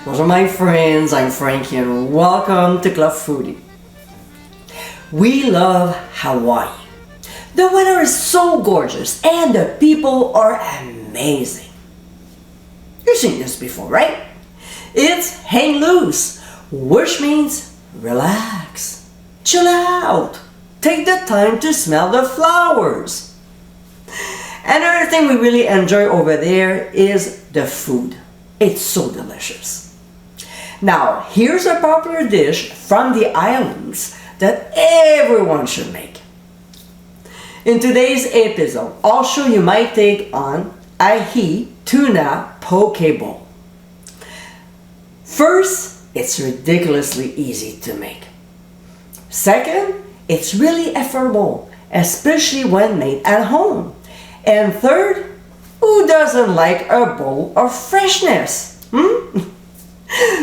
Bonjour my friends, I'm Frankie and welcome to Club Foodie. We love Hawaii. The weather is so gorgeous and the people are amazing. You've seen this before, right? It's hang loose, which means relax, chill out, take the time to smell the flowers. Another thing we really enjoy over there is the food. It's so delicious. Now, here's a popular dish from the islands that everyone should make. In today's episode, I'll show you my take on Ahi Tuna Poke Bowl. First, it's ridiculously easy to make. Second, it's really affordable, especially when made at home. And third, who doesn't like a bowl of freshness?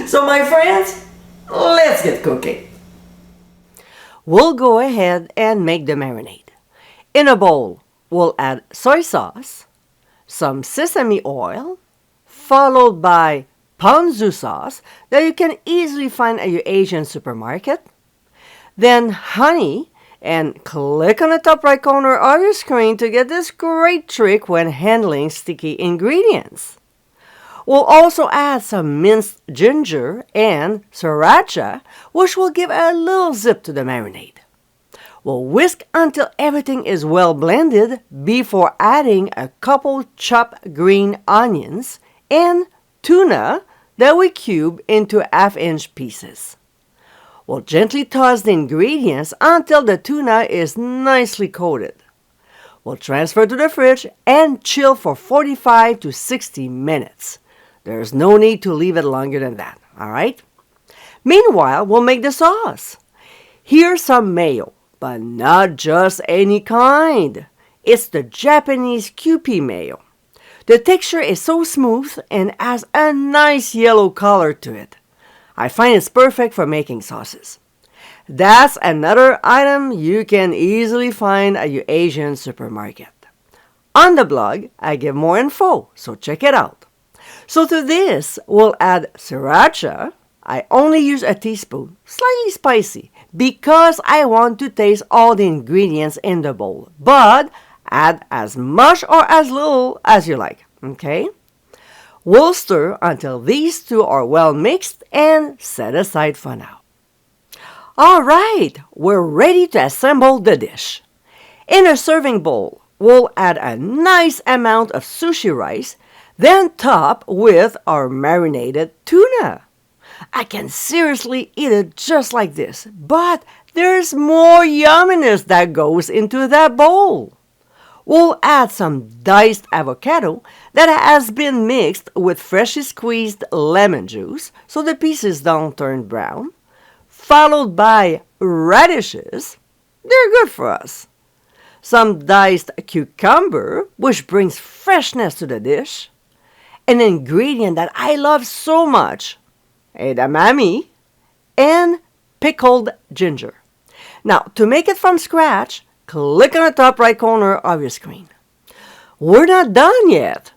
So my friends, let's get cooking. We'll go ahead and make the marinade. In a bowl, we'll add soy sauce, some sesame oil, followed by ponzu sauce that you can easily find at your Asian supermarket, then honey, and click on the top right corner of your screen to get this great trick when handling sticky ingredients. We'll also add some minced ginger and sriracha, which will give a little zip to the marinade. We'll whisk until everything is well blended before adding a couple chopped green onions and tuna that we cube into half-inch pieces. We'll gently toss the ingredients until the tuna is nicely coated. We'll transfer to the fridge and chill for 45 to 60 minutes. There's no need to leave it longer than that, alright? Meanwhile, we'll make the sauce. Here's some mayo, but not just any kind. It's the Japanese Kewpie mayo. The texture is so smooth and has a nice yellow color to it. I find it's perfect for making sauces. That's another item you can easily find at your Asian supermarket. On the blog, I give more info, so check it out. So to this, we'll add sriracha. I only use a teaspoon, slightly spicy, because I want to taste all the ingredients in the bowl. But add as much or as little as you like, okay? We'll stir until these two are well mixed and set aside for now. Alright, we're ready to assemble the dish. In a serving bowl, we'll add a nice amount of sushi rice, then top with our marinated tuna. I can seriously eat it just like this, but there's more yumminess that goes into that bowl. We'll add some diced avocado that has been mixed with freshly squeezed lemon juice so the pieces don't turn brown, followed by radishes. They're good for us. Some diced cucumber, which brings freshness to the dish. An ingredient that I love so much, edamame, and pickled ginger. Now, to make it from scratch, click on the top right corner of your screen. We're not done yet.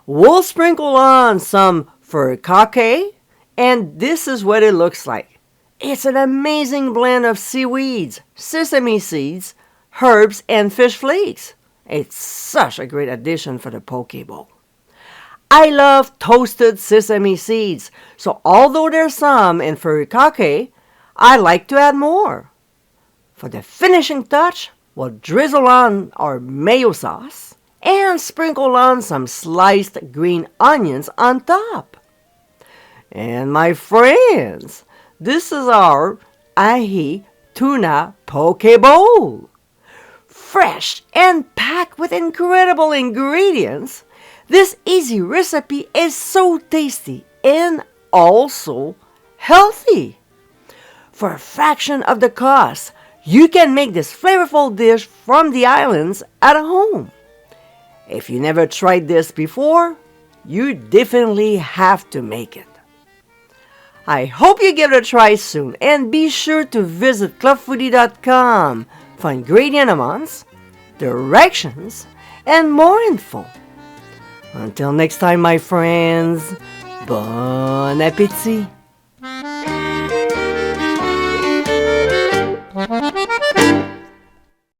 We'll sprinkle on some furikake, and this is what it looks like. It's an amazing blend of seaweeds, sesame seeds, herbs, and fish flakes. It's such a great addition for the poke bowl. I love toasted sesame seeds, so although there's some in furikake, I like to add more. For the finishing touch, we'll drizzle on our mayo sauce and sprinkle on some sliced green onions on top. And my friends, this is our Ahi Tuna Poke Bowl. Fresh and packed with incredible ingredients, this easy recipe is so tasty and also healthy. For a fraction of the cost, you can make this flavorful dish from the islands at home. If you never tried this before, you definitely have to make it. I hope you give it a try soon, and be sure to visit clubfoodie.com for ingredient amounts, directions, and more info. Until next time, my friends, Bon appétit!